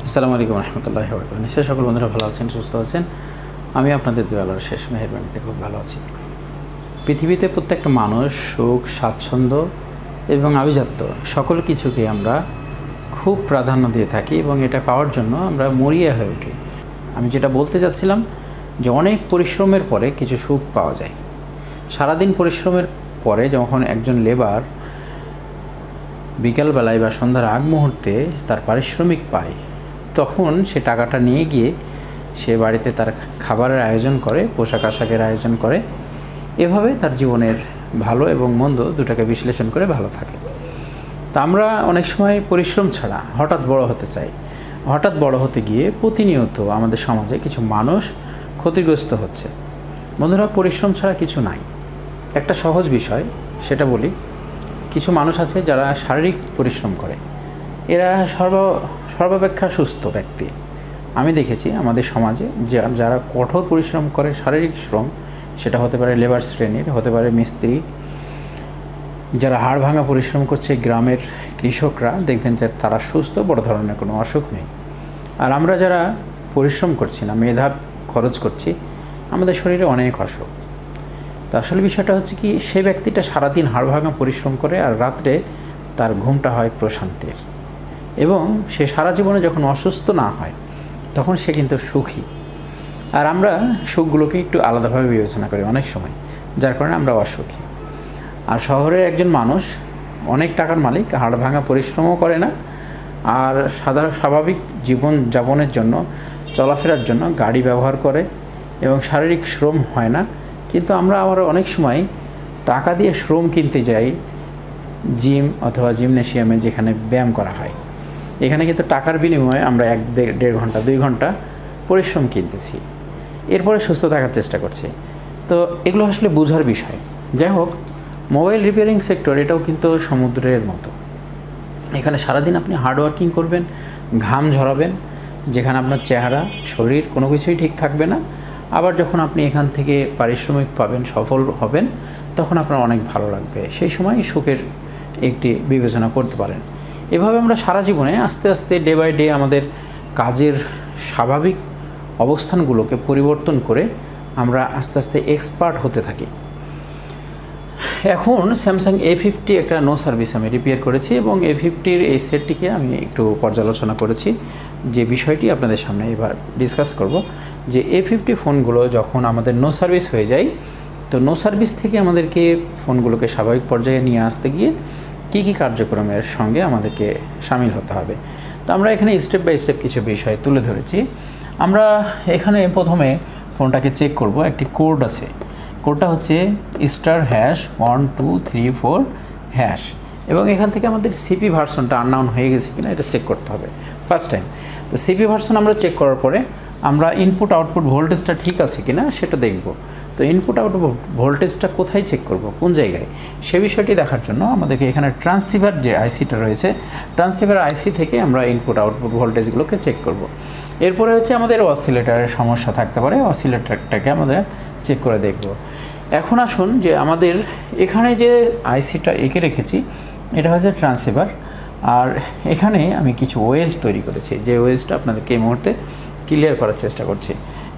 আসসালামু আলাইকুম রহমতুল্লাহি ওয়া বারাকাতুহু। নিশ্চয়ই সকল বন্ধুরা ভালো আছেন, সুস্থ আছেন। আমি আপনাদের দয়া আল্লাহর শেষ মেহেরবানিতে খুব ভালো আছি। পৃথিবীতে প্রত্যেকটা মানুষ সুখ, স্বাচ্ছন্দ্য এবং আভিজাত্য সকল কিছুকে আমরা খুব প্রাধান্য দিয়ে থাকি এবং এটা পাওয়ার জন্য আমরা মরিয়া হয়ে উঠি। আমি যেটা বলতে চাচ্ছিলাম যে অনেক পরিশ্রমের পরে কিছু সুখ পাওয়া যায়। সারাদিন পরিশ্রমের পরে যখন একজন লেবার বিকালবেলায় বা সন্ধ্যার আগ মুহূর্তে তার পারিশ্রমিক পায়, তখন সে টাকাটা নিয়ে গিয়ে সে বাড়িতে তার খাবারের আয়োজন করে, পোশাক আশাকের আয়োজন করে। এভাবে তার জীবনের ভালো এবং মন্দ দুটাকে বিশ্লেষণ করে ভালো থাকে। তা আমরা অনেক সময় পরিশ্রম ছাড়া হঠাৎ বড় হতে চাই। হঠাৎ বড় হতে গিয়ে প্রতিনিয়ত আমাদের সমাজে কিছু মানুষ ক্ষতিগ্রস্ত হচ্ছে। বন্ধুরা, পরিশ্রম ছাড়া কিছু নাই। একটা সহজ বিষয় সেটা বলি, কিছু মানুষ আছে যারা শারীরিক পরিশ্রম করে, এরা সর্বাপেক্ষা সুস্থ ব্যক্তি। আমি দেখেছি আমাদের সমাজে যারা কঠোর পরিশ্রম করে, শারীরিক শ্রম, সেটা হতে পারে লেবার শ্রেণীর, হতে পারে মিস্ত্রি, যারা হাড় ভাঙা পরিশ্রম করছে, গ্রামের কৃষকরা, দেখবেন যে তারা সুস্থ, বড় ধরনের কোনো অসুখ নেই। আর আমরা যারা পরিশ্রম করছি না, মেধা খরচ করছি, আমাদের শরীরে অনেক অসুখ। তো আসলে বিষয়টা হচ্ছে কি, সেই ব্যক্তিটা সারাদিন হাড় ভাঙা পরিশ্রম করে আর রাত্রে তার ঘুমটা হয় প্রশান্তির, এবং সে সারা জীবনে যখন অসুস্থ না হয় তখন সে কিন্তু সুখী। আর আমরা সুখগুলোকে একটু আলাদাভাবে বিবেচনা করি অনেক সময়, যার কারণে আমরা অসুখী। আর শহরের একজন মানুষ অনেক টাকার মালিক, হাড় ভাঙা পরিশ্রমও করে না, আর স্বাভাবিক জীবন যাপনের জন্য, চলাফেরার জন্য গাড়ি ব্যবহার করে এবং শারীরিক শ্রম হয় না। কিন্তু আমরা আবার অনেক সময় টাকা দিয়ে শ্রম কিনতে যাই জিম অথবা জিমনেশিয়ামে, যেখানে ব্যায়াম করা হয়। এখানে কিন্তু টাকার বিনিময়ে আমরা 1-1.5 ঘন্টা 2 ঘন্টা পরিশ্রম কিনতেছি, এরপরে সুস্থ থাকার চেষ্টা করছি। তো এগুলো আসলে বোঝার বিষয়। যাই হোক, মোবাইল রিপেয়ারিং সেক্টর এটাও কিন্তু সমুদ্রের মতো। এখানে সারাদিন আপনি হার্ডওয়ার্কিং করবেন, ঘাম ঝরাবেন, যেখানে আপনার চেহারা, শরীর কোনো কিছুই ঠিক থাকবে না। আবার যখন আপনি এখান থেকে পারিশ্রমিক পাবেন, সফল হবেন, তখন আপনার অনেক ভালো লাগবে। সেই সময় সুখের একটি বিবেচনা করতে পারেন। এভাবে আমরা সারা জীবনে আস্তে আস্তে ডে বাই ডে আমাদের কাজের স্বাভাবিক অবস্থানগুলোকে পরিবর্তন করে আমরা আস্তে আস্তে এক্সপার্ট হতে থাকি। এখন স্যামসাং A50 একটা নো সার্ভিস আমি রিপেয়ার করেছি এবং A50-র এই সেটটিকে আমি একটু পর্যালোচনা করেছি। যে বিষয়টি আপনাদের সামনে এবার ডিসকাস করব, যে A50 ফোনগুলো যখন আমাদের নো সার্ভিস হয়ে যায়, তো নো সার্ভিস থেকে আমাদেরকে ফোনগুলোকে স্বাভাবিক পর্যায়ে নিয়ে আসতে গিয়ে কী কী কার্যক্রমের সঙ্গে আমাদেরকে সামিল হতে হবে। তো আমরা এখানে স্টেপ বাই স্টেপ কিছু বিষয় তুলে ধরেছি। আমরা এখানে প্রথমে ফোনটাকে চেক করব। একটি কোড আছে, কোডটা হচ্ছে *#12345#, এবং এখান থেকে আমাদের সিপি ভার্সনটা আননাউন হয়ে গেছে কিনা এটা চেক করতে হবে ফার্স্ট টাইম। তো সিপি ভার্সন আমরা চেক করার পরে আমরা ইনপুট আউটপুট ভোল্টেজটা ঠিক আছে কিনা সেটা দেখব। তো ইনপুট আউটপুট ভোল্টেজটা কোথায় চেক করব, কোন জায়গায়, সে বিষয়টি দেখার জন্য আমাদেরকে এখানে ট্রান্সসিভার যে আইসিটা রয়েছে, ট্রান্সসিভার আইসি থেকে আমরা ইনপুট আউটপুট ভোল্টেজগুলোকে চেক করব। এরপরে হচ্ছে আমাদের অসিলেটরের সমস্যা থাকতে পারে, অসিলেটরটাকে আমাদের চেক করে দেখব। এখন আসুন যে আমাদের এখানে যে আইসিটা এঁকে রেখেছি, এটা হচ্ছে ট্রান্সসিভার। আর এখানে আমি কিছু ওয়েজ তৈরি করেছি, যে ওয়েজটা আপনাদেরকে এই মুহূর্তে ক্লিয়ার করার চেষ্টা করছি।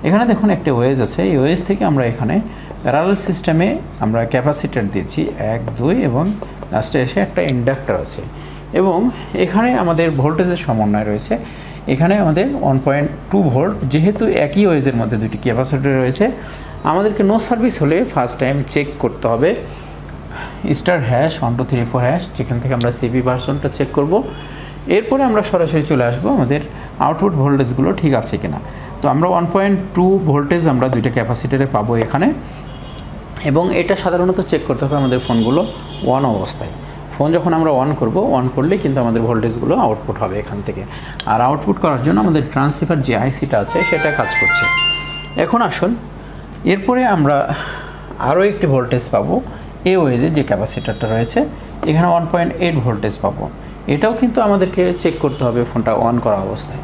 এখানে দেখুন একটা ওয়েজ আছে, এই ওয়েজ থেকে আমরা এখানে প্যারালাল সিস্টেমে আমরা ক্যাপাসিটার দিয়েছি 1, 2 এবং লাস্টে এসে একটা ইন্ডাক্টর আছে, এবং এখানে আমাদের ভোল্টেজের সমন্বয় রয়েছে। এখানে আমাদের 1.2 ভোল্ট, যেহেতু একই ওয়েজের মধ্যে দুটি ক্যাপাসিটর রয়েছে, আমাদেরকে নো সার্ভিস হলে ফার্স্ট টাইম চেক করতে হবে *#1234#, যেখান থেকে আমরা সিপি ভার্সনটা চেক করব। এরপরে আমরা সরাসরি চলে আসবো আমাদের আউটপুট ভোল্টেজগুলো ঠিক আছে কিনা। তো আমরা 1.2 ভোল্টেজ আমরা দুইটা ক্যাপাসিটারে পাবো এখানে, এবং এটা সাধারণত চেক করতে হবে আমাদের ফোনগুলো অন অবস্থায়। ফোন যখন আমরা অন করব, অন করলেই কিন্তু আমাদের ভোল্টেজগুলো আউটপুট হবে এখান থেকে। আর আউটপুট করার জন্য আমাদের ট্রান্সসিভার যে আইসিটা আছে সেটা কাজ করছে। এখন আসুন, এরপরে আমরা আরও একটি ভোল্টেজ পাবো এই ওয়েজে, যে ক্যাপাসিটারটা রয়েছে এখানে 1.8 ভোল্টেজ পাবো। এটাও কিন্তু আমাদেরকে চেক করতে হবে ফোনটা অন করা অবস্থায়।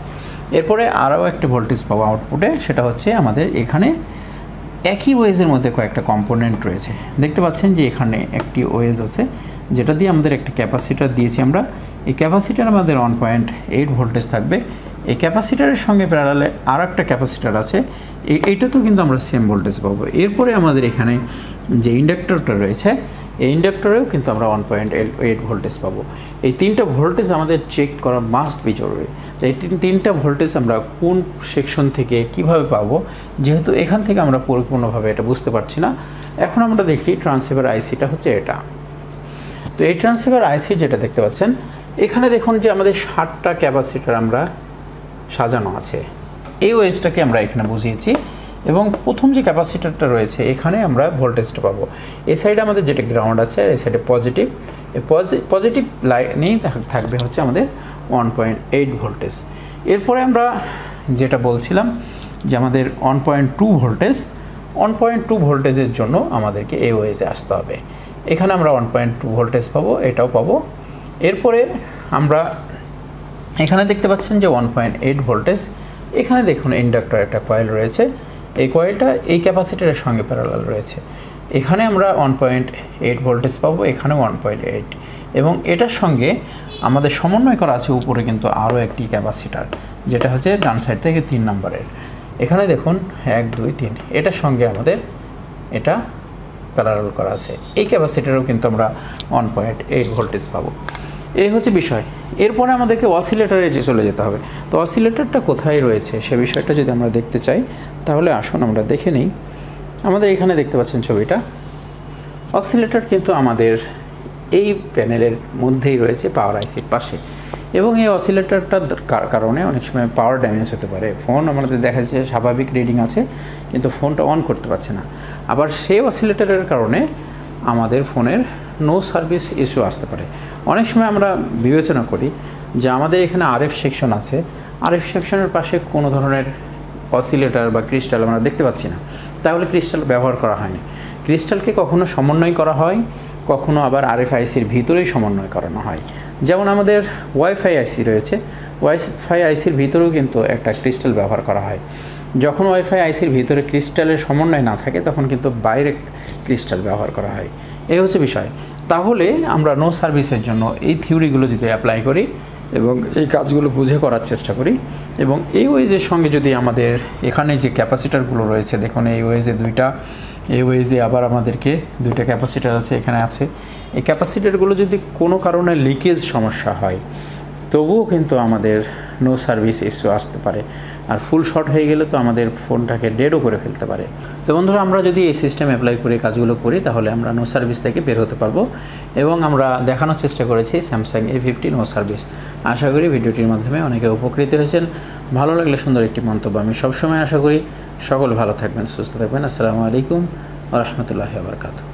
এরপরে আরও একটি ভোল্টেজ পাবো আউটপুটে, সেটা হচ্ছে আমাদের এখানে একই ওয়েজের মধ্যে কয়েকটা কম্পোনেন্ট রয়েছে। দেখতে পাচ্ছেন যে এখানে একটি ওয়েজ আছে, যেটা দিয়ে আমাদের একটা ক্যাপাসিটার দিয়েছি আমরা। এই ক্যাপাসিটার আমাদের 1.8 ভোল্টেজ থাকবে, এই ক্যাপাসিটারের সঙ্গে প্যারালালে আর একটা ক্যাপাসিটার আছে, এইটাতেও কিন্তু আমরা সেম ভোল্টেজ পাবো। এরপরে আমাদের এখানে যে ইন্ডাক্টরটা রয়েছে, এই ইন্ডাক্টরেও কিন্তু আমরা 1.8 ভোল্টেজ পাবো। এই তিনটা ভোল্টেজ আমাদের চেক করা মাস্ট বি জরুরি। তো এই তিনটা ভোল্টেজ আমরা কোন সেকশন থেকে কিভাবে পাবো, যেহেতু এখান থেকে আমরা পরিপূর্ণভাবে এটা বুঝতে পারছি না। এখন আমরা দেখি ট্রান্সসিভার আইসিটা হচ্ছে এটা। তো এই ট্রান্সসিভার আইসি যেটা দেখতে পাচ্ছেন, এখানে দেখুন যে আমাদের 60টা ক্যাপাসিটার আমরা সাজানো আছে। এই ওয়েজটাকে আমরা এখানে বুঝিয়েছি এবং প্রথম যে ক্যাপাসিটারটা রয়েছে এখানে আমরা ভোল্টেজটা পাবো। এই সাইডে আমাদের যেটা গ্রাউন্ড আছে, এই সাইডে পজিটিভ, এই পজিটিভ লাইনেই থাকবে হচ্ছে আমাদের 1.8 ভোল্টেজ। এরপরে আমরা যেটা বলছিলাম যে আমাদের 1.2 ভোল্টেজ, 1.2 ভোল্টেজের জন্য আমাদেরকে এই ওয়েজে আসতে হবে। এখানে আমরা 1.2 ভোল্টেজ পাবো, এটাও পাবো। এরপরে আমরা এখানে দেখতে পাচ্ছেন যে 1.8 ভোল্টেজ। এখানে দেখুন ইন্ডাক্টর একটা কয়েল রয়েছে, এই কয়েলটা এই ক্যাপাসিটরের সঙ্গে প্যারালাল রয়েছে। এখানে আমরা 1.8 ভোল্টেজ পাবো, এখানে 1.8, এবং এটার সঙ্গে আমাদের সমন্বয় করা আছে উপরে কিন্তু আরও একটি ক্যাপাসিটার, যেটা হচ্ছে ডান সাইড থেকে 3 নম্বরের। এখানে দেখুন 1 2 3, এটার সঙ্গে আমাদের এটা প্যারালাল করা আছে। এই ক্যাপাসিটারেও কিন্তু আমরা 1.8 ভোল্টেজ পাবো। এই হচ্ছে বিষয়। এরপরে আমাদেরকে অসিলেটরে চলে যেতে হবে। তো অসিলেটরটা কোথায় রয়েছে সে বিষয়টা যদি আমরা দেখতে চাই, তাহলে আসুন আমরা দেখে নিই। আমাদের এখানে দেখতে পাচ্ছেন ছবিটা, অসিলেটর কিন্তু আমাদের এই প্যানেলের মধ্যেই রয়েছে পাওয়ার আইসির পাশে, এবং এই অসিলেটরটার কারণে অনেক সময় পাওয়ার ড্যামেজ হতে পারে। ফোন আমাদের দেখা যাচ্ছে স্বাভাবিক রিডিং আছে কিন্তু ফোনটা অন করতে পারছে না, আবার সেই অসিলেটরের কারণে আমাদের ফোনের নো সার্ভিস ইস্যু আসতে পারে। অনেক সময় আমরা বিবেচনা করি যে আমাদের এখানে আরএফ সেকশন আছে, আরএফ সেকশনের পাশে কোনো ধরনের অসিলেটর বা ক্রিস্টাল আমরা দেখতে পাচ্ছি না, তাহলে ক্রিস্টাল ব্যবহার করা হয়নি। ক্রিস্টালকে কখনো সমন্বয় করা হয়, কখনো আবার আরএফআইসির ভিতরেই সমন্বয় করানো হয়। যেমন আমাদের ওয়াইফাই আইসি রয়েছে, ওয়াইফাই আইসির ভিতরেও কিন্তু একটা ক্রিস্টাল ব্যবহার করা হয়। যখন ওয়াইফাই আইসির ভিতরে ক্রিস্টালের সমন্বয় না থাকে তখন কিন্তু বাইরে ক্রিস্টাল ব্যবহার করা হয়। এই হচ্ছে বিষয়। তাহলে আমরা নো সার্ভিসের জন্য এই থিওরিগুলো যদি অ্যাপ্লাই করি এবং এই কাজগুলো বুঝে করার চেষ্টা করি, এবং এই ওয়েজের সঙ্গে যদি আমাদের এখানে যে ক্যাপাসিটারগুলো রয়েছে, দেখুন এই ওয়েজে 2টা, এই ওয়েজে আবার আমাদেরকে 2টা ক্যাপাসিটার আছে, এখানে আছে। এই ক্যাপাসিটারগুলো যদি কোনো কারণে লিকেজ সমস্যা হয় তবুও কিন্তু আমাদের নো সার্ভিস ইস্যু আসতে পারে, আর ফুল শর্ট হয়ে গেলে তো আমাদের ফোনটাকে ডেডও করে ফেলতে পারে। তো বন্ধুরা, আমরা যদি এই সিস্টেম অ্যাপ্লাই করে কাজগুলো করি তাহলে আমরা নো সার্ভিস থেকে বের হতে পারবো, এবং আমরা দেখানোর চেষ্টা করেছি স্যামসাং A50 নো সার্ভিস। আশা করি ভিডিওটির মাধ্যমে অনেকে উপকৃত হয়েছেন। ভালো লাগলে সুন্দর একটি মন্তব্য। আমি সবসময় আশা করি সকল ভালো থাকবেন, সুস্থ থাকবেন। আসসালামু আলাইকুম ওয়া রাহমাতুল্লাহি ওয়া বারাকাতুহু।